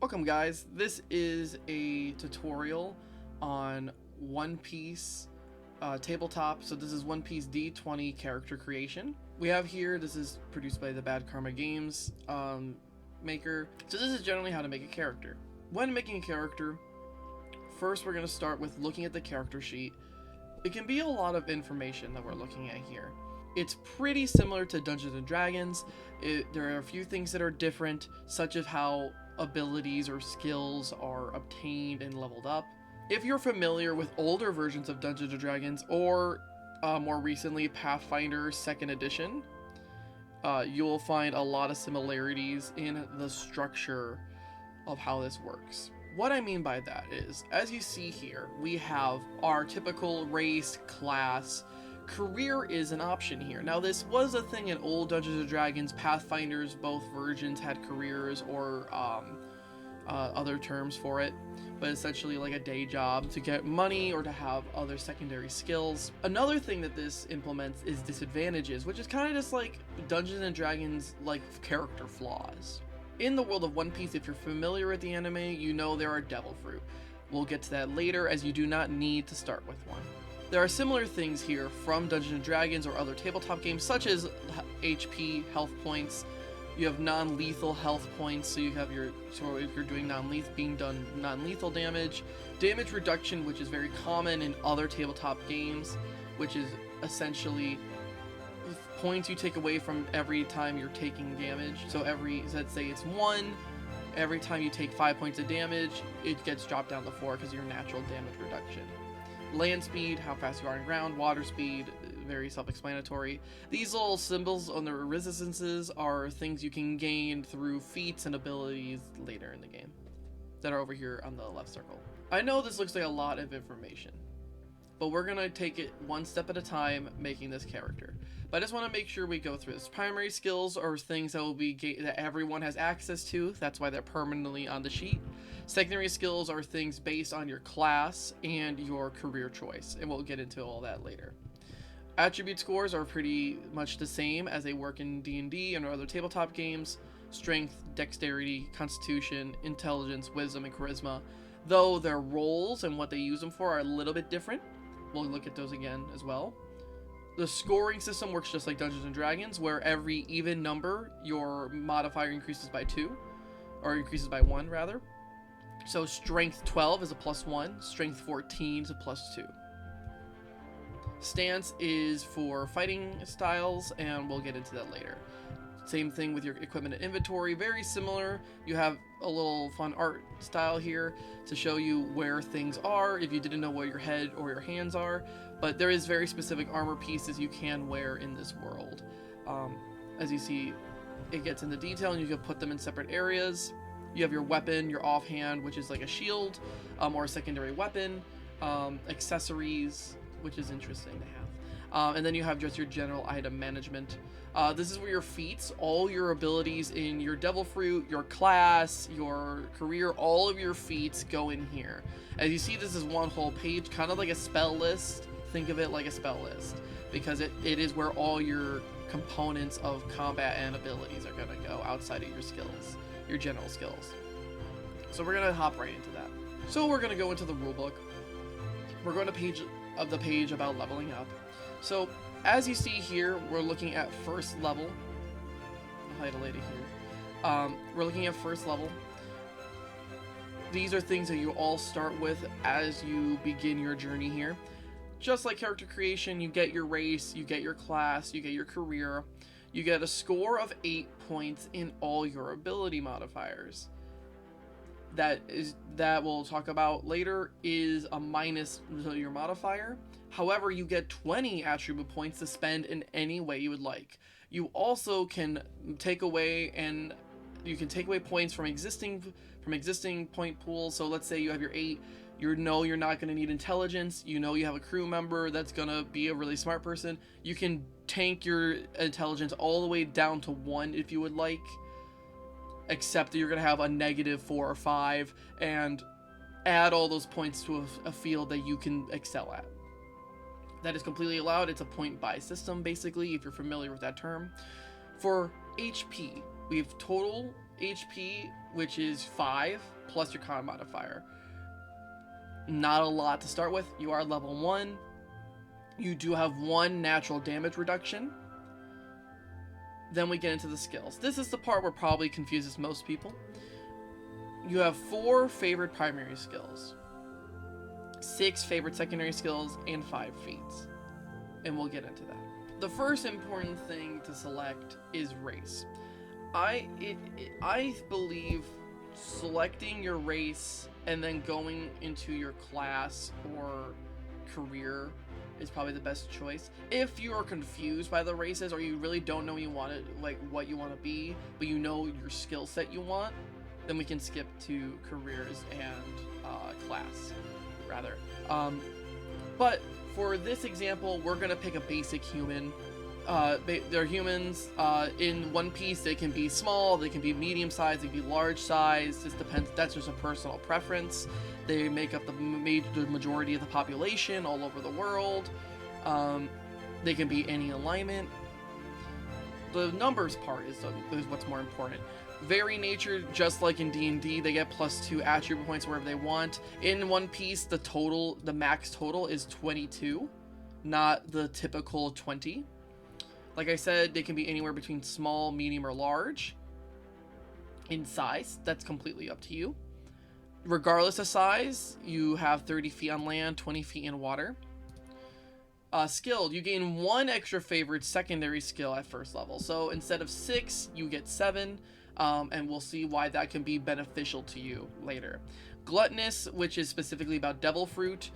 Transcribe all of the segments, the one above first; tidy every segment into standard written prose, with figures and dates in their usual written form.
Welcome guys, this is a tutorial on One Piece tabletop. So this is One Piece D20 character creation. We have here, this is produced by the Bad Karma Games maker. So this is generally how to make a character. When making a character, first we're going to start with looking at the character sheet. It can be a lot of information that we're looking at here. It's pretty similar to Dungeons and Dragons. There are a few things that are different, such as how abilities or skills are obtained and leveled up. If you're familiar with older versions of Dungeons and Dragons, or more recently Pathfinder 2nd edition, you'll find a lot of similarities in the structure of how this works. What I mean by that is, as you see here, we have our typical race, class. Career is an option here. Now, this was a thing in old Dungeons and Dragons. Pathfinders, both versions had careers or other terms for it, but essentially like a day job to get money or to have other secondary skills. Another thing that this implements is disadvantages, which is kind of just like Dungeons and Dragons like character flaws. In the world of One Piece, if you're familiar with the anime, you know there are devil fruit. We'll get to that later, as you do not need to start with one. There are similar things here from Dungeons & Dragons or other tabletop games, such as HP, health points. You have non-lethal health points, so you have so if you're doing non-lethal damage. Damage reduction, which is very common in other tabletop games, which is essentially points you take away from every time you're taking damage. So let's say it's 1, every time you take 5 points of damage, it gets dropped down to 4 because of your natural damage reduction. Land speed, how fast you are on ground. Water speed, very self-explanatory. These little symbols on the resistances are things you can gain through feats and abilities later in the game that are over here on the left circle. I know this looks like a lot of information, but we're gonna take it one step at a time making this character. But I just want to make sure we go through this. Primary skills are things that will be that everyone has access to. That's why they're permanently on the sheet. Secondary skills are things based on your class and your career choice, and we'll get into all that later. Attribute scores are pretty much the same as they work in D&D and other tabletop games. Strength, dexterity, constitution, intelligence, wisdom, and charisma. Though their roles and what they use them for are a little bit different. We'll look at those again as well. The scoring system works just like Dungeons and Dragons, where every even number, your modifier increases by 2, or increases by 1 rather. So strength 12 is a +1, strength 14 is a +2. Stance is for fighting styles, and we'll get into that later. Same thing with your equipment and inventory, very similar. You have a little fun art style here to show you where things are if you didn't know where your head or your hands are, but there is very specific armor pieces you can wear in this world. As you see, it gets into detail and you can put them in separate areas. You have your weapon, your offhand, which is like a shield, or a secondary weapon, accessories, which is interesting to have. And then you have just your general item management. This is where your feats, all your abilities in your devil fruit, your class, your career, all of your feats go in here. As you see, this is one whole page, kind of like a spell list. Think of it like a spell list, because it is where all your components of combat and abilities are going to go outside of your skills, your general skills. So we're going to hop right into that. So we're going to go into the rulebook. We're going to the page about leveling up. So as you see here, we're looking at first level. I'll highlight it here. We're looking at first level. These are things that you all start with as you begin your journey here. Just like character creation, you get your race, you get your class, you get your career. You get a score of 8 points in all your ability modifiers. That we'll talk about later is a minus to your modifier. However, you get 20 attribute points to spend in any way you would like. You also can take away points from existing point pools. So let's say you have your 8. You're not going to need intelligence. You have a crew member that's going to be a really smart person. You can tank your intelligence all the way down to 1 if you would like, except that you're going to have a -4 or 5 and add all those points to a field that you can excel at. That is completely allowed. It's a point buy system, basically, if you're familiar with that term. For HP, we have total HP, which is 5 plus your con modifier. Not a lot to start with. You are level 1. You do have 1 natural damage reduction. Then we get into the skills. This is the part where probably confuses most people. You have 4 favorite primary skills, 6 favorite secondary skills, and 5 feats. And we'll get into that. The first important thing to select is race. I believe selecting your race and then going into your class or career is probably the best choice. If you are confused by the races, or you really don't know what you want to be, but you know your skill set you want, then we can skip to careers and class, rather. But for this example, we're gonna pick a basic human. They're humans. In One Piece, they can be small, they can be medium size, they can be large size. Just depends. That's just a personal preference. They make up the majority of the population all over the world. They can be any alignment. The numbers part is what's more important. Vary nature, just like in D&D, they get +2 attribute points wherever they want. In One Piece, the max total is 22, not the typical 20. Like I said, they can be anywhere between small, medium, or large in size. That's completely up to you. Regardless of size, you have 30 feet on land, 20 feet in water. Skilled, you gain 1 extra favorite secondary skill at first level. So instead of 6, you get 7. And we'll see why that can be beneficial to you later. Gluttonous, which is specifically about devil fruit.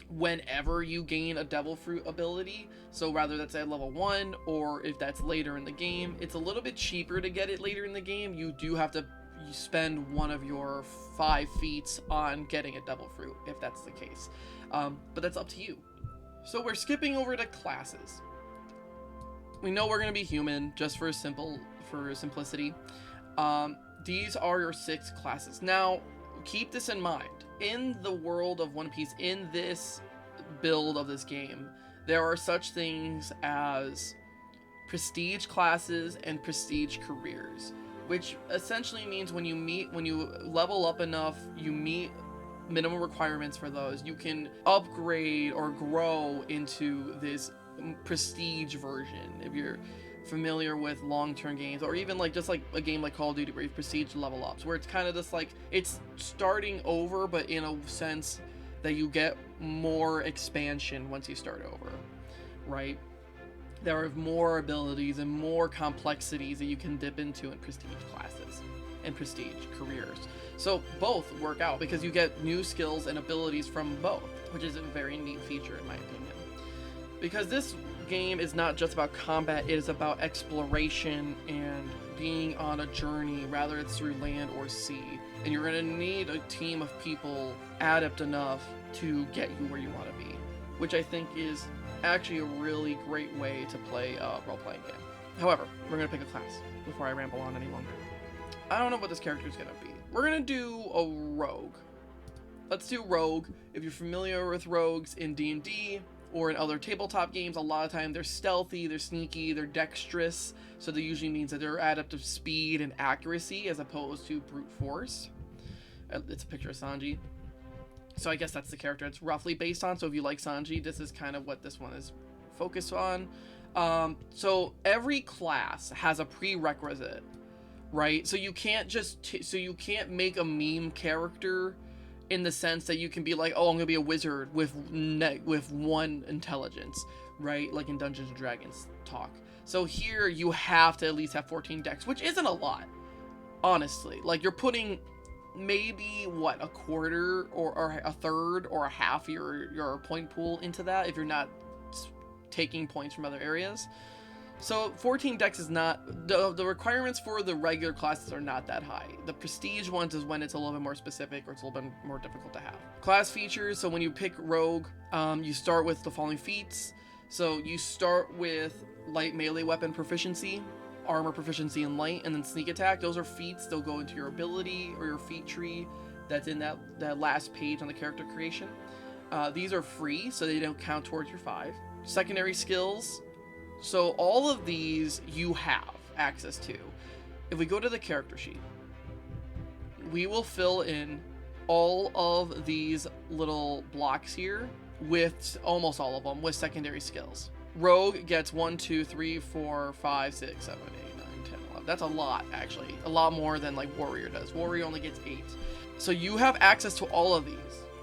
Whenever you gain a devil fruit ability, so whether that's at level 1 or if that's later in the game, it's a little bit cheaper to get it later in the game. You do have to spend one of your 5 feats on getting a devil fruit, if that's the case. But that's up to you. So we're skipping over to classes. We know we're going to be human, just for simplicity. These are your 6 classes. Now, keep this in mind. In the world of One Piece, in this build of this game, there are such things as prestige classes and prestige careers, which essentially means when you level up enough, you meet minimum requirements for those, you can upgrade or grow into this prestige version. If you're familiar with long-term games, or even just like a game like Call of Duty where you have prestige level ups, where it's kind of just like it's starting over, but in a sense that you get more expansion once you start over, right? There are more abilities and more complexities that you can dip into in prestige classes and prestige careers. So both work out because you get new skills and abilities from both, which is a very neat feature in my opinion. Because this game is not just about combat, it is about exploration and being on a journey, whether it's through land or sea. And you're going to need a team of people adept enough to get you where you want to be, which I think is actually a really great way to play a role-playing game. However, we're going to pick a class before I ramble on any longer. I don't know what this character is going to be. We're going to do a rogue. Let's do rogue. If you're familiar with rogues in D&D, or in other tabletop games, a lot of time they're stealthy, they're sneaky, they're dexterous, so that usually means that they're adept of speed and accuracy as opposed to brute force. It's a picture of Sanji. So I guess that's the character it's roughly based on, so if you like Sanji, this is kind of what this one is focused on. So every class has a prerequisite, right? So you can't you can't make a meme character in the sense that you can be like, oh, I'm gonna be a wizard with 1 intelligence, right? Like in Dungeons and Dragons talk. So here you have to at least have 14 dex, which isn't a lot, honestly. Like you're putting maybe a quarter or a third or a half your point pool into that if you're not taking points from other areas. So 14 dex is not, the requirements for the regular classes are not that high. The prestige ones is when it's a little bit more specific or it's a little bit more difficult to have. Class features, so when you pick rogue, you start with the following feats. So you start with light melee weapon proficiency, armor proficiency in light, and then sneak attack. Those are feats. They'll go into your ability or your feat tree that's in that last page on the character creation. These are free, so they don't count towards your 5. Secondary skills. So all of these you have access to. if we go to the character sheet, we will fill in all of these little blocks here with almost all of them with secondary skills. Rogue gets 1, 2, 3, 4, 5, 6, 7, 8, 9, 10, 11. That's a lot, actually. A lot more than like Warrior does. Warrior only gets 8. So you have access to all of these,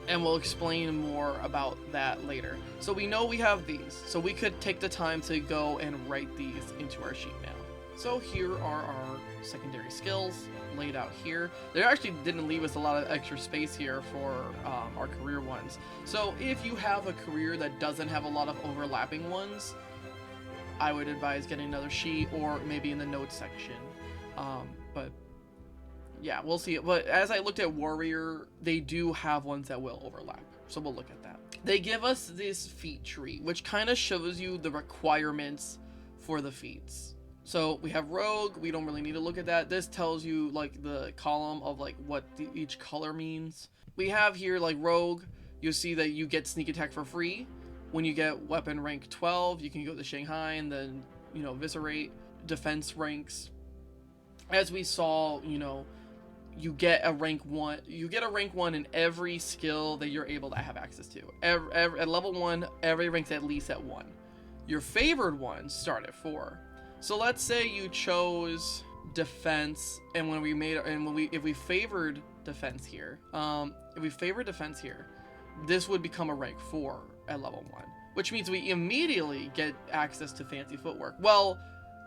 and we'll explain more about that later. So we know we have these, so we could take the time to go and write these into our sheet now. So here are our secondary skills laid out here. They actually didn't leave us a lot of extra space here for our career ones. So if you have a career that doesn't have a lot of overlapping ones, I would advise getting another sheet or maybe in the notes section. But yeah, we'll see. But as I looked at Warrior, they do have ones that will overlap. So we'll look at that. They give us this feat tree, which kind of shows you the requirements for the feats. So we have Rogue. We don't really need to look at that. This tells you like the column of like what each color means. We have here like Rogue. You'll see that you get sneak attack for free. When you get weapon rank 12, you can go to Shanghai and then, you know, eviscerate. Defense ranks. As we saw, you know, you get a rank 1. You get a rank 1 in every skill that you're able to have access to. At level 1, every rank's at least at 1. Your favored ones start at 4. So let's say you chose defense, and if we favored defense here, this would become a rank 4 at level 1, which means we immediately get access to fancy footwork. Well,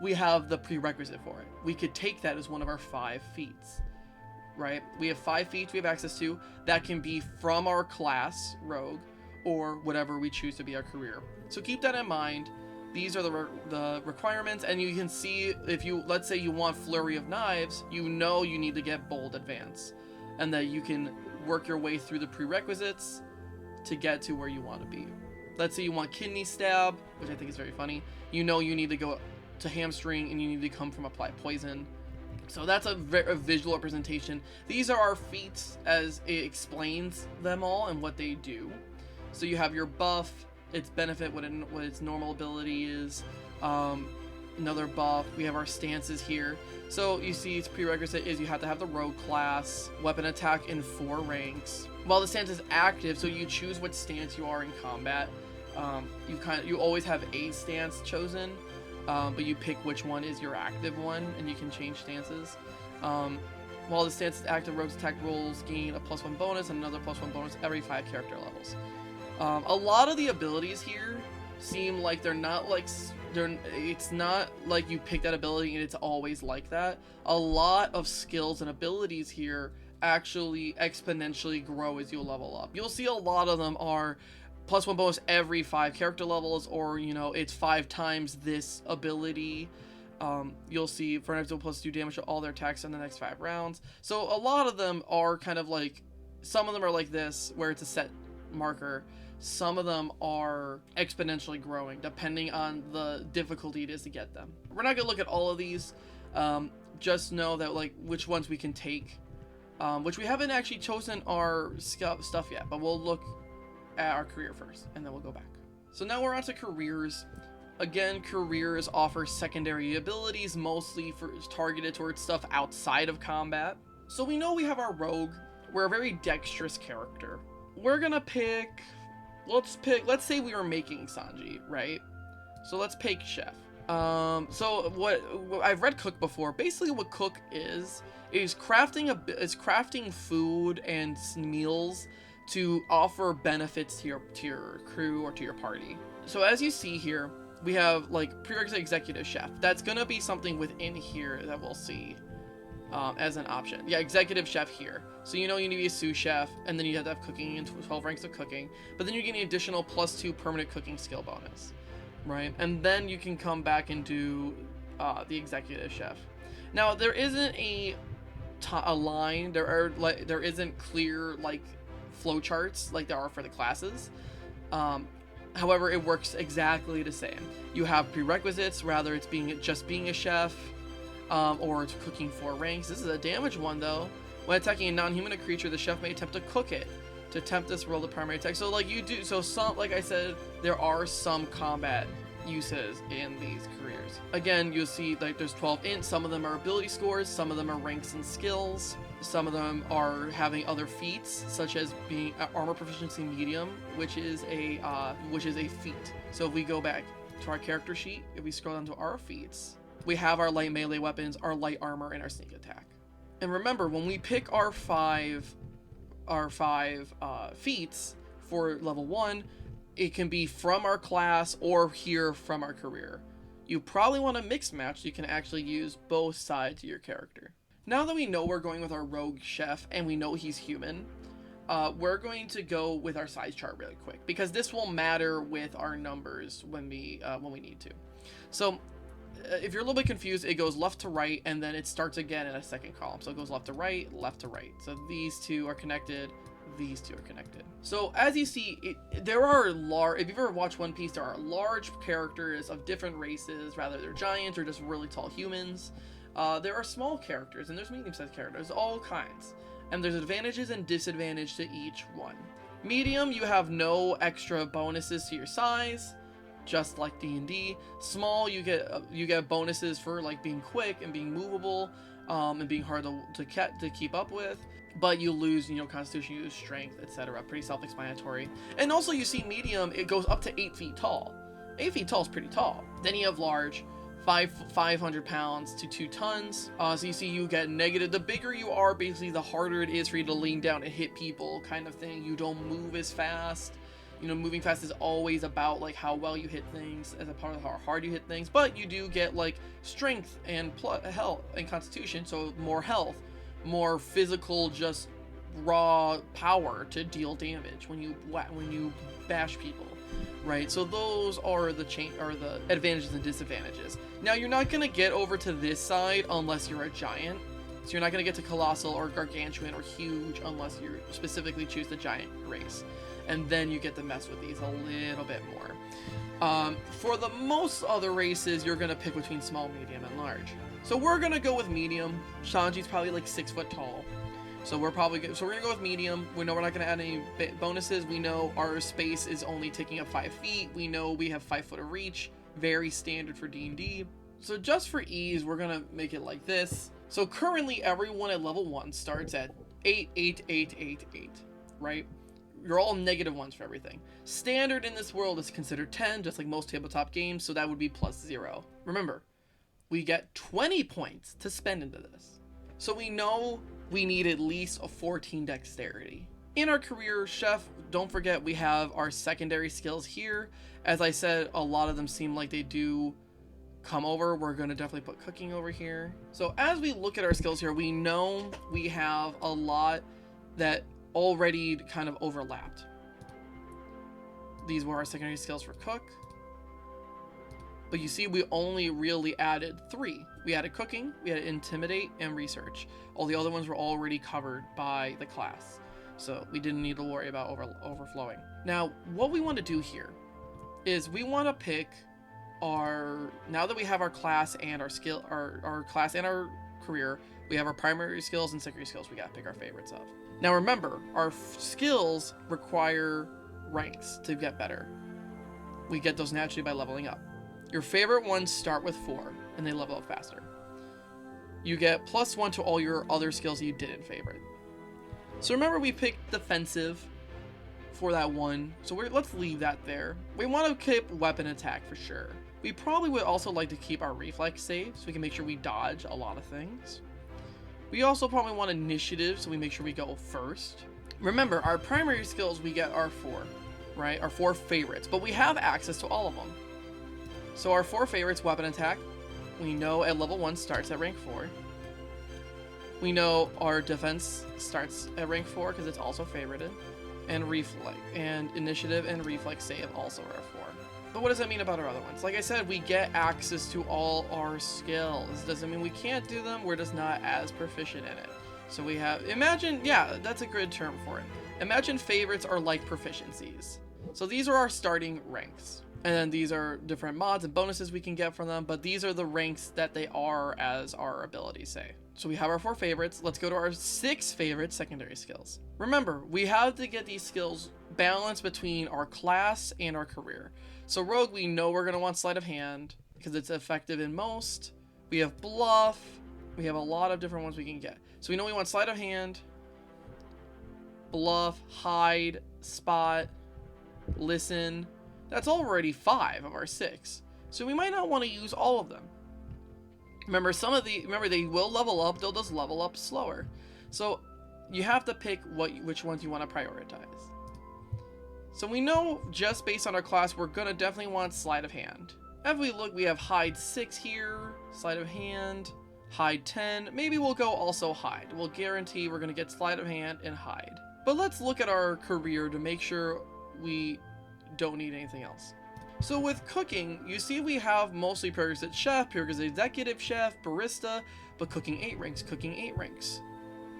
we have the prerequisite for it. We could take that as one of our 5 feats, right? We have 5 feats we have access to that can be from our class, Rogue, or whatever we choose to be our career. So keep that in mind. These are the requirements, and you can see if you, let's say you want Flurry of Knives, you know you need to get Bold Advance, and that you can work your way through the prerequisites to get to where you want to be. Let's say you want Kidney Stab, which I think is very funny. You know you need to go to Hamstring, and you need to come from Apply Poison. So that's a visual representation. These are our feats as it explains them all and what they do. So you have your buff, its benefit, what its normal ability is, another buff. We have our stances here. So you see its prerequisite is you have to have the Rogue class, weapon attack in 4 ranks. While the stance is active, so you choose what stance you are in combat. You always have a stance chosen, but you pick which one is your active one, and you can change stances. While the stance is active, Rogue's attack rolls gain a +1 bonus and another +1 bonus every 5 character levels. A lot of the abilities here seem like it's not like you pick that ability and it's always like that. A lot of skills and abilities here actually exponentially grow as you level up. You'll see a lot of them are +1 bonus every 5 character levels, or, you know, it's 5 times this ability. You'll see for an example +2 damage to all their attacks in the next 5 rounds. So a lot of them are kind of like, some of them are like this, where it's a set marker. Some of them are exponentially growing depending on the difficulty it is to get them. We're not gonna look at all of these. Just know that like which ones we can take, which we haven't actually chosen our stuff yet, but we'll look at our career first and then we'll go back. So now we're on to careers. Again, careers offer secondary abilities, mostly targeted towards stuff outside of combat. So we know we have our Rogue. We're a very dexterous character. We're gonna pick, let's say we were making Sanji, right? So let's pick Chef. So what I've read Cook before. Basically what Cook is crafting food and meals to offer benefits to your crew or to your party. So as you see here, we have like prerequisite executive chef. That's gonna be something within here that we'll see as an option. Yeah, executive chef here. So you know you need to be a sous chef, and then you have to have cooking and 12 ranks of cooking, but then you get an additional +2 permanent cooking skill bonus, right? And then you can come back and do the executive chef. Now there isn't a line. There isn't clear like flowcharts like there are for the classes. However, it works exactly the same. You have prerequisites, rather it's just being a chef, or it's cooking 4 ranks. This is a damage one though. When attacking a non-human creature, the chef may attempt to cook it. To attempt this, roll the primary attack. So like you do, so some, like I said, there are some combat uses in these careers. Again, you'll see like there's 12 int, some of them are ability scores, some of them are ranks and skills, some of them are having other feats, such as being armor proficiency medium, which is a feat. So if we go back to our character sheet, if we scroll down to our feats, we have our light melee weapons, our light armor, and our sneak attack. And remember, when we pick our five feats for level 1, it can be from our class or here from our career. You probably want to mix match so you can actually use both sides of your character. Now that we know we're going with our rogue chef and we know he's human, we're going to go with our size chart really quick, because this will matter with our numbers when we need to. So if you're a little bit confused, it goes left to right and then it starts again in a second column. So it goes left to right. So these two are connected. These two are connected. So as you see, there are large, if you've ever watched One Piece, there are large characters of different races, rather they're giants or just really tall humans. There are small characters and there's medium-sized characters, all kinds. And there's advantages and disadvantages to each one. Medium, you have no extra bonuses to your size, just like D&D. Small, you get bonuses for like being quick and being movable, and being hard to keep up with. But you lose, constitution, you lose strength, etc. Pretty self-explanatory. And also you see medium, it goes up to 8 feet tall. 8 feet tall is pretty tall. Then you have large, 500 pounds to 2 tons. So you see you get negative. The bigger you are, basically the harder it is for you to lean down and hit people, kind of thing. You don't move as fast. Moving fast is always about like how well you hit things as a part of how hard you hit things. But you do get like strength and health and constitution, so more health, more physical, just raw power to deal damage when you bash people, right? So those are the advantages and disadvantages. Now you're not gonna get over to this side unless you're a giant. So you're not gonna get to colossal or gargantuan or huge unless you specifically choose the giant race, and then you get to mess with these a little bit more. For the most other races, you're gonna pick between small, medium, and large. So we're gonna go with medium. Shanji's probably like 6 foot tall. So we're gonna go with medium. We know we're not gonna add any bonuses. We know our space is only taking up 5 feet. We know we have 5 foot of reach. Very standard for D&D. So just for ease, we're gonna make it like this. So currently everyone at level 1 starts at 8, 8, 8, 8, 8, right? You're all -1s for everything. Standard in this world is considered 10, just like most tabletop games, so that would be +0. Remember, we get 20 points to spend into this. So we know we need at least a 14 dexterity. In our career chef, don't forget we have our secondary skills here. As I said, a lot of them seem like they do come over. We're going to definitely put cooking over here. So as we look at our skills here, we know we have a lot that already kind of overlapped. These were our secondary skills for cook. But you see, we only really added 3. We added cooking, we added intimidate, and research. All the other ones were already covered by the class, so we didn't need to worry about overflowing. Now, what we want to do here is we want to pick now that we have our class and our class and our career, we have our primary skills and secondary skills we got to pick our favorites of. Now remember, our skills require ranks to get better. We get those naturally by leveling up. Your favorite ones start with 4, and they level up faster. You get +1 to all your other skills you didn't favorite. So remember, we picked defensive for that one, so let's leave that there. We want to keep weapon attack for sure. We probably would also like to keep our reflex safe, so we can make sure we dodge a lot of things. We also probably want initiative, so we make sure we go first. Remember, our primary skills, we get our 4, right? Our 4 favorites, but we have access to all of them. So our 4 favorites, weapon attack, we know at level 1 starts at rank 4. We know our defense starts at rank 4 because it's also favorited. And reflex, and initiative and reflex save also are 4. But what does that mean about our other ones? Like I said, we get access to all our skills. Doesn't mean we can't do them, we're just not as proficient in it. So we have, imagine, yeah, that's a good term for it. Imagine favorites are like proficiencies. So these are our starting ranks. And then these are different mods and bonuses we can get from them, but these are the ranks that they are as our abilities say. So we have our 4 favorites. Let's go to our 6 favorite secondary skills. Remember, we have to get these skills balance between our class and our career. So rogue, we know we're going to want sleight of hand because it's effective in most. We have bluff. We have a lot of different ones we can get. So we know we want sleight of hand, bluff, hide, spot, listen. That's already 5 of our 6. So we might not want to use all of them. Remember, they will level up. They'll just level up slower. So you have to pick which ones you want to prioritize. So we know just based on our class, we're going to definitely want sleight of hand. If we look, we have hide 6 here, sleight of hand, hide 10. Maybe we'll go also hide. We'll guarantee we're going to get sleight of hand and hide. But let's look at our career to make sure we don't need anything else. So with cooking, you see we have mostly prerequisite chef, prerequisite executive chef, barista, but cooking 8 ranks.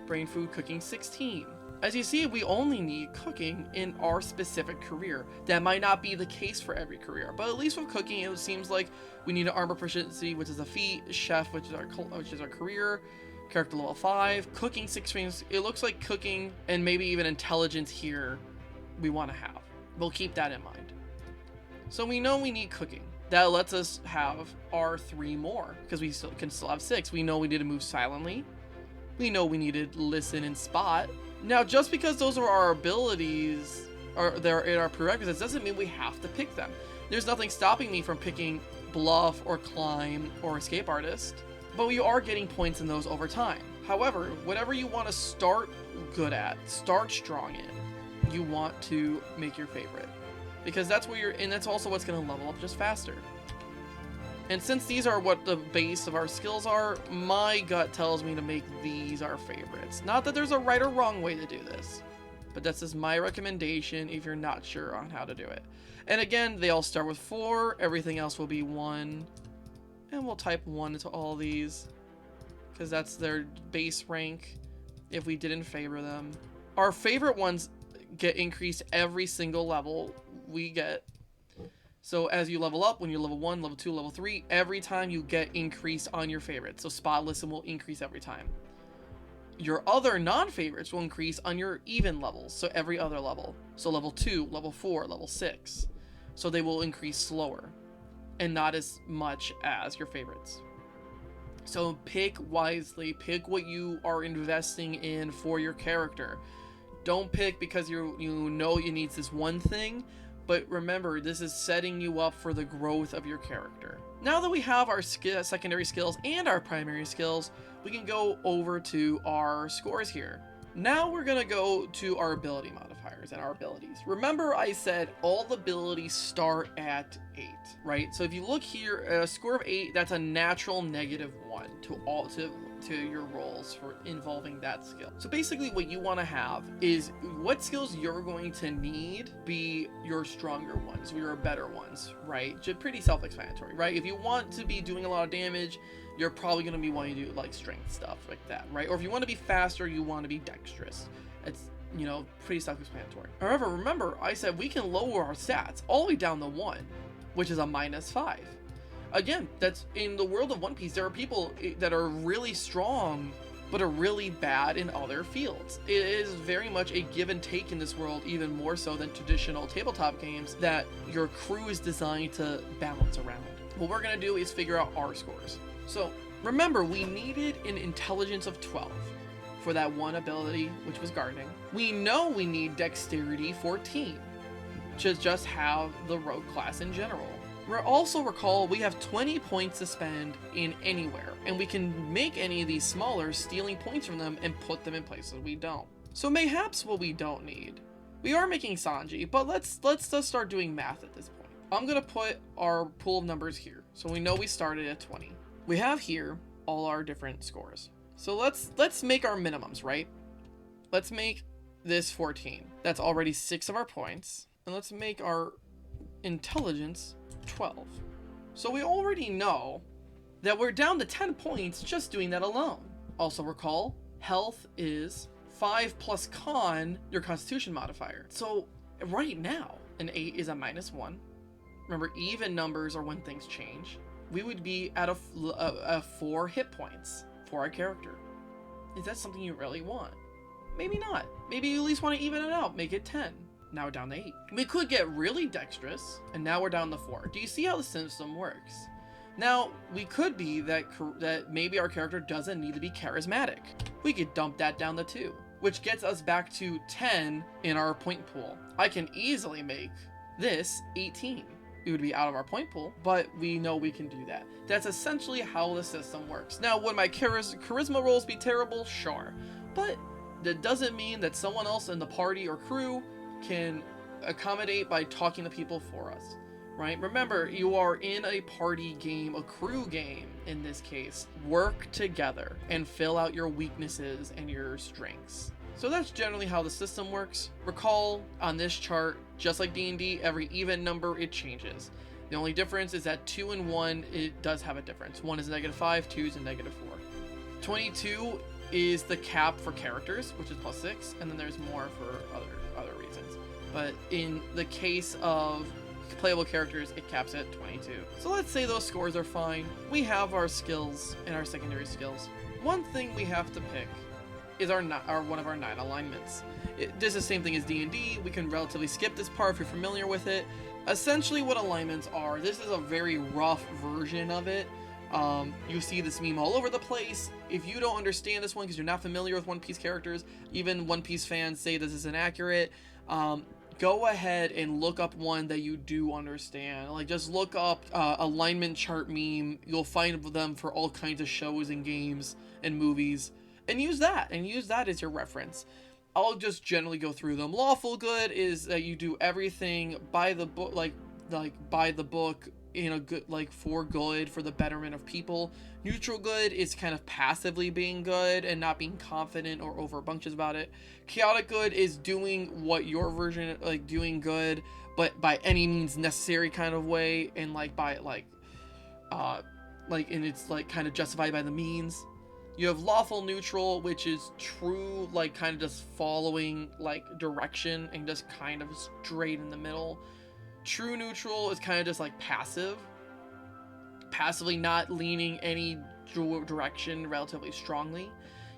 Brain food cooking 16. As you see, we only need cooking in our specific career. That might not be the case for every career, but at least with cooking, it seems like we need an armor proficiency, which is a feat, chef, which is our career, character level 5, cooking 6 ranks. It looks like cooking and maybe even intelligence here we want to have. We'll keep that in mind. So we know we need cooking. That lets us have our 3 more because we can still have 6. We know we need to move silently. We know we needed listen and spot. Now, just because those are our abilities, or they're in our prerequisites, doesn't mean we have to pick them. There's nothing stopping me from picking bluff or climb or escape artist, but we are getting points in those over time. However, whatever you want to start good at, start strong in, you want to make your favorite. Because that's where you're, and that's also what's going to level up just faster. And since these are what the base of our skills are, my gut tells me to make these our favorites. Not that there's a right or wrong way to do this, but that's just my recommendation if you're not sure on how to do it. And again, they all start with 4, everything else will be 1. And we'll type 1 into all these, because that's their base rank if we didn't favor them. Our favorite ones get increased every single level we get. So as you level up, when you're level 1, level 2, level 3, every time you get increased on your favorite. So spot listen will increase every time. Your other non-favorites will increase on your even levels, so every other level. So level 2, level 4, level 6. So they will increase slower and not as much as your favorites. So pick wisely, pick what you are investing in for your character. Don't pick because you know you need this one thing. But remember, this is setting you up for the growth of your character. Now that we have our secondary skills and our primary skills, we can go over to our scores here. Now we're going to go to our ability modifiers and our abilities. Remember I said all the abilities start at 8, right? So if you look here, a score of 8, that's a natural -1 to your rolls for involving that skill. So basically what you want to have is what skills you're going to need be your stronger ones, your better ones, right? Just pretty self-explanatory, right? If you want to be doing a lot of damage, you're probably going to be wanting to do like strength stuff like that, right? Or if you want to be faster, you want to be dexterous. It's, you know, pretty self-explanatory. However, remember I said we can lower our stats all the way down to 1, which is a -5. Again, that's in the world of One Piece, there are people that are really strong but are really bad in other fields. It is very much a give and take in this world, even more so than traditional tabletop games, that your crew is designed to balance around. What we're going to do is figure out our scores. So remember, we needed an intelligence of 12 for that one ability, which was gardening. We know we need dexterity 14 to just have the rogue class in general. Also recall we have 20 points to spend in anywhere, and we can make any of these smaller, stealing points from them and put them in places we don't. So mayhaps what we don't need. We are making Sanji, but let's just start doing math at this point. I'm gonna put our pool of numbers here, so we know we started at 20. We have here all our different scores. So let's make our minimums, right? Let's make this 14. That's already 6 of our points, and let's make our intelligence 12. So we already know that we're down to 10 points just doing that alone. Also recall, health is 5 plus con, your constitution modifier. So right now, an 8 is a -1. Remember, even numbers are when things change. We would be at a 4 hit points for our character. Is that something you really want? Maybe not. Maybe you at least want to even it out, make it 10. Now we're down to 8. We could get really dexterous, and now we're down to 4. Do you see how the system works? Now, we could be that maybe our character doesn't need to be charismatic. We could dump that down to 2, which gets us back to 10 in our point pool. I can easily make this 18. It would be out of our point pool, but we know we can do that. That's essentially how the system works. Now, would my charisma rolls be terrible? Sure. But that doesn't mean that someone else in the party or crew can accommodate by talking to people for us, right? Remember, you are in a party game, a crew game in this case. Work together and fill out your weaknesses and your strengths. So that's generally how the system works. Recall, on this chart, just like D&D, every even number, it changes. The only difference is that 2 and 1, it does have a difference. 1 is -5, 2 is a -4. 22 is the cap for characters, which is +6, and then there's more for other reasons. But in the case of playable characters, it caps at 22. So let's say those scores are fine. We have our skills and our secondary skills. One thing we have to pick is one of our 9 alignments. This is the same thing as D&D. We can relatively skip this part if you're familiar with it. Essentially what alignments are, this is a very rough version of it. You see this meme all over the place. If you don't understand this one because you're not familiar with One Piece characters, even One Piece fans say this is inaccurate, go ahead and look up one that you do understand. Like, just look up alignment chart meme. You'll find them for all kinds of shows and games and movies, and use that as your reference. I'll just generally go through them. Lawful good is that you do everything by the book, like by the book, in a good, like, for good, for the betterment of people. Neutral good is kind of passively being good and not being confident or overbunctious about it. Chaotic good is doing what your version, like, doing good, but by any means necessary kind of way, and like by and it's like kind of justified by the means. You have lawful neutral, which is true, like, kind of just following, like, direction and just kind of straight in the middle. True neutral is kind of just like passively not leaning any direction relatively strongly.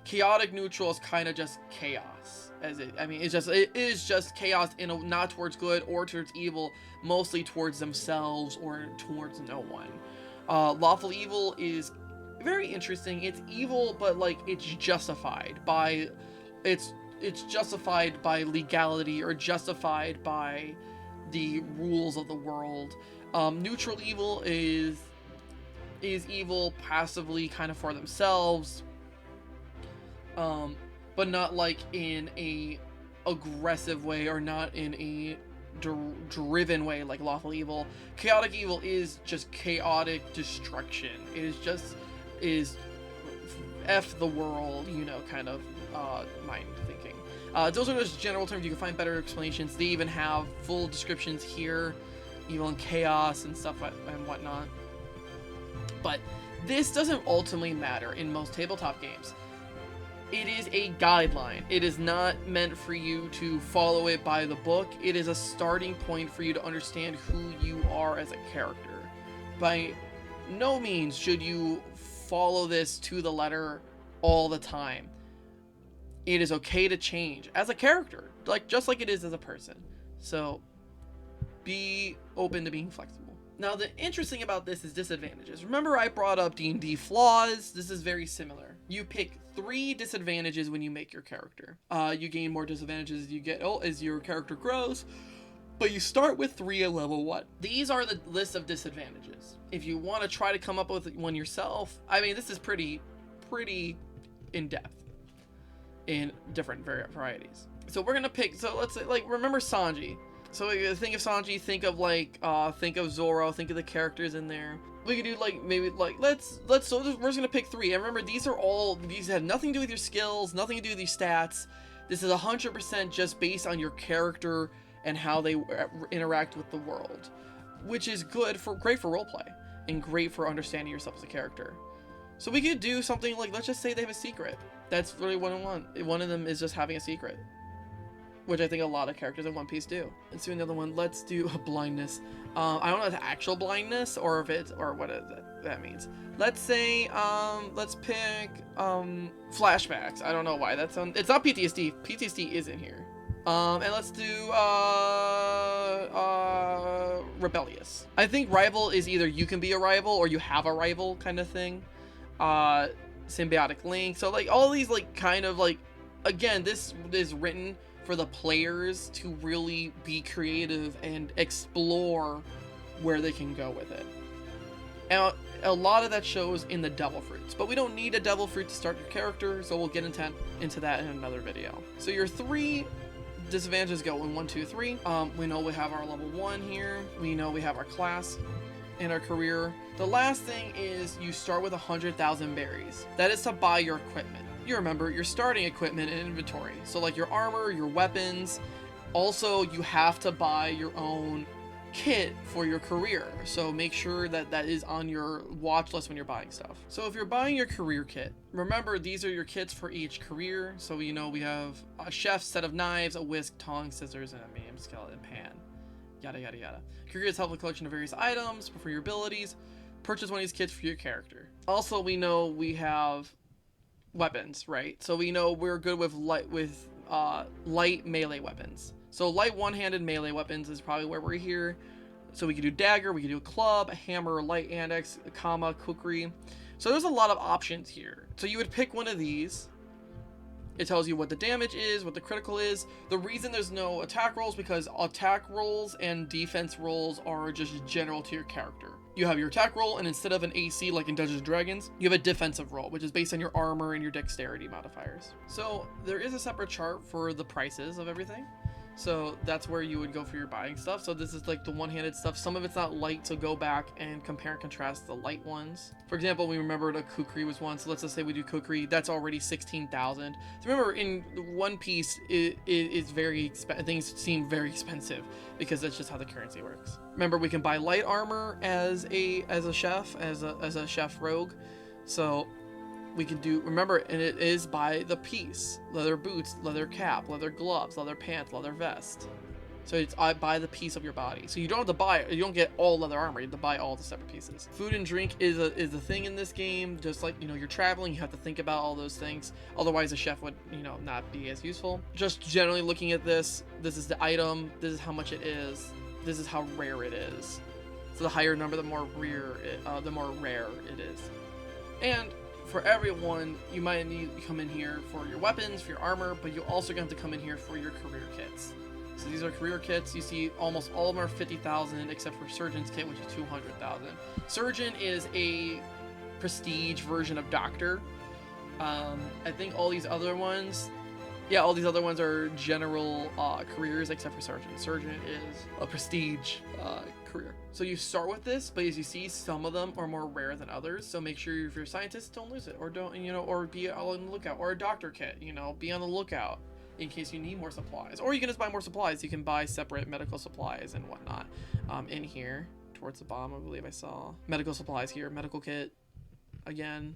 Chaotic neutral is kind of just chaos, it is just chaos not towards good or towards evil, mostly towards themselves or towards no one. Lawful evil is very interesting. It's evil, but like it's justified by legality or justified by the rules of the world. Neutral evil is evil passively kind of for themselves, but not like in a aggressive way or not in a driven way like lawful evil. Chaotic evil is just chaotic destruction. It is F the world, kind of mind thinking. Those are just general terms. You can find better explanations. They even have full descriptions here, evil and chaos and stuff and whatnot. But this doesn't ultimately matter in most tabletop games. It is a guideline. It is not meant for you to follow it by the book. It is a starting point for you to understand who you are as a character. By no means should you follow this to the letter all the time. It is okay to change as a character, just like it is as a person. So be open to being flexible. Now, the interesting about this is disadvantages. Remember I brought up D&D flaws? This is very similar. You pick 3 disadvantages when you make your character. You gain more disadvantages as your character grows, but you start with 3 at level 1. These are the list of disadvantages. If you want to try to come up with one yourself, this is pretty in-depth in different varieties. So we're gonna pick, so let's say, like, remember Sanji. So think of Sanji, think of Zoro, think of the characters in there. We could do we're just gonna pick 3. And remember, these have nothing to do with your skills, nothing to do with your stats. This is 100% just based on your character and how they interact with the world, which is great for roleplay and great for understanding yourself as a character. So we could do something like, let's just say they have a secret. That's really one on one. One of them is just having a secret, which I think a lot of characters in One Piece do. Let's do another one. Let's do a blindness. I don't know if it's actual blindness or what that means. Let's say, let's pick flashbacks. I don't know why it's not PTSD. PTSD isn't here. And let's do rebellious. I think rival is either you can be a rival or you have a rival kind of thing. Symbiotic link. So like all these like kind of like, again, this is written for the players to really be creative and explore where they can go with it. And a lot of that shows in the devil fruits, but we don't need a devil fruit to start your character, so we'll get into that in another video. So your 3 disadvantages go in 1, 2, 3. We know we have our level 1 here. We know we have our class and our career. The last thing is you start with 100,000 berries. That is to buy your equipment. You remember your starting equipment and inventory. So like your armor, your weapons. Also, you have to buy your own kit for your career. So make sure that that is on your watch list when you're buying stuff. So if you're buying your career kit, remember these are your kits for each career. So you know we have a chef's set of knives, a whisk, tongs, scissors, and a medium skeleton pan. Yada yada yada. Career is helpful collection of various items for your abilities. Purchase one of these kits for your character. Also, we know we have weapons, right? So we know we're good with light melee weapons. So light one-handed melee weapons is probably where we're here. So we can do dagger, we can do a club, a hammer, light index, a comma, kukri. So there's a lot of options here. So you would pick one of these. It tells you what the damage is, what the critical is. The reason there's no attack rolls because attack rolls and defense rolls are just general to your character. You have your attack roll, and instead of an AC like in Dungeons & Dragons, you have a defensive roll, which is based on your armor and your dexterity modifiers. So there is a separate chart for the prices of everything. So that's where you would go for your buying stuff. So this is like the one-handed stuff. Some of it's not light, so go back and compare and contrast the light ones. For example, we remembered a kukri was one. So let's just say we do kukri. That's already 16,000. So remember, in One Piece, it is very things seem very expensive because that's just how the currency works. Remember, we can buy light armor as a chef, as a chef rogue. So we can do, remember, and it is by the piece. Leather boots, leather cap, leather gloves, leather pants, leather vest. So it's by the piece of your body. So you don't have to buy, you don't get all leather armor, you have to buy all the separate pieces. Food and drink is a thing in this game. Just like, you know, you're traveling, you have to think about all those things. Otherwise a chef would, you know, not be as useful. Just generally looking at this is the item, this is how much it is, this is how rare it is. So the higher number, the more rare it is. And for everyone, you might need to come in here for your weapons, for your armor, but you're also going to have to come in here for your career kits. So these are career kits. You see almost all of them are 50,000 except for Surgeon's kit, which is 200,000. Surgeon is a prestige version of Doctor. I think all these other ones, all these other ones are general careers except for Surgeon. Surgeon is a prestige career. So you start with this, but as you see, some of them are more rare than others. So make sure if you're a scientist, don't lose it, or don't, you know, or be on the lookout, or a doctor kit, you know, be on the lookout in case you need more supplies. Or you can just buy more supplies. You can buy separate medical supplies and whatnot. In here, towards the bottom, I believe I saw medical supplies here, medical kit, again,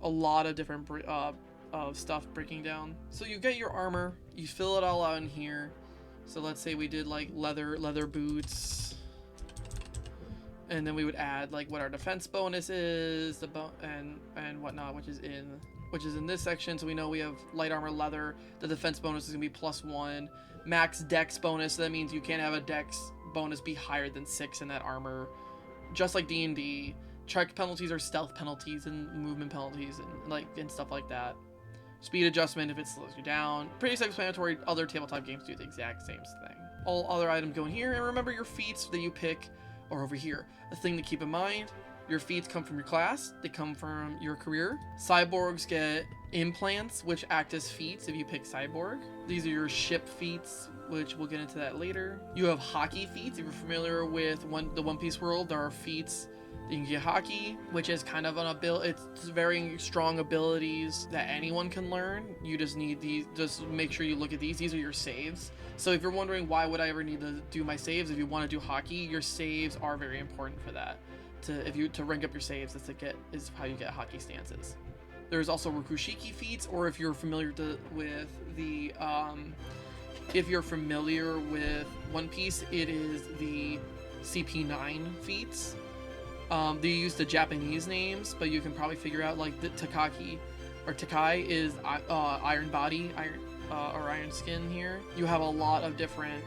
a lot of different of stuff breaking down. So you get your armor, you fill it all out in here. So let's say we did like leather boots, and then we would add like what our defense bonus is, and whatnot, which is in this section. So we know we have light armor leather. The defense bonus is gonna be +1. Max dex bonus. So that means you can't have a dex bonus be higher than 6 in that armor. Just like D&D, check penalties are stealth penalties and movement penalties and stuff like that. Speed adjustment if it slows you down. Pretty self-explanatory. Other tabletop games do the exact same thing. All other items go in here, and remember your feats that you pick are over here. A thing to keep in mind, your feats come from your class, they come from your career. Cyborgs get implants, which act as feats if you pick cyborg. These are your ship feats, which we'll get into that later. You have hockey feats. If you're familiar with the One Piece world, there are feats. You can get hockey, which is kind of an ability. It's very strong abilities that anyone can learn. You just need these. Just make sure you look at these. These are your saves. So if you're wondering why would I ever need to do my saves, if you want to do hockey, your saves are very important for that. To rank up your saves is how you get hockey stances. There's also Rokushiki feats, or if you're familiar with One Piece, it is the CP9 feats. They use the Japanese names, but you can probably figure out like the Takai is iron body, Orion skin here. You have a lot of different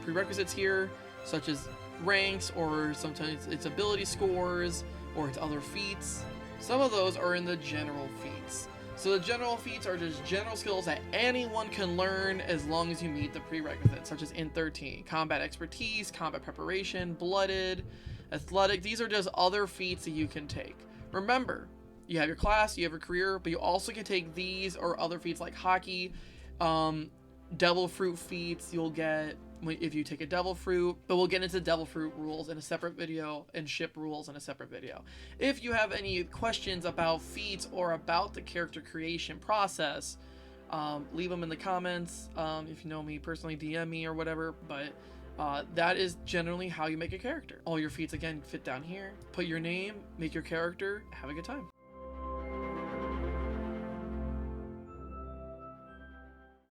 prerequisites here, such as ranks, or sometimes it's ability scores, or it's other feats. Some of those are in the general feats. So the general feats are just general skills that anyone can learn as long as you meet the prerequisites, such as Int 13, combat expertise, combat preparation, blooded, athletic. These are just other feats that you can take. Remember, you have your class, you have your career, but you also can take these or other feats like hockey, devil fruit feats. You'll get if you take a devil fruit, but we'll get into devil fruit rules in a separate video and ship rules in a separate video. If you have any questions about feats or about the character creation process, leave them in the comments. If you know me personally, DM me or whatever, but that is generally how you make a character. All your feats again fit down here. Put your name, make your character, have a good time.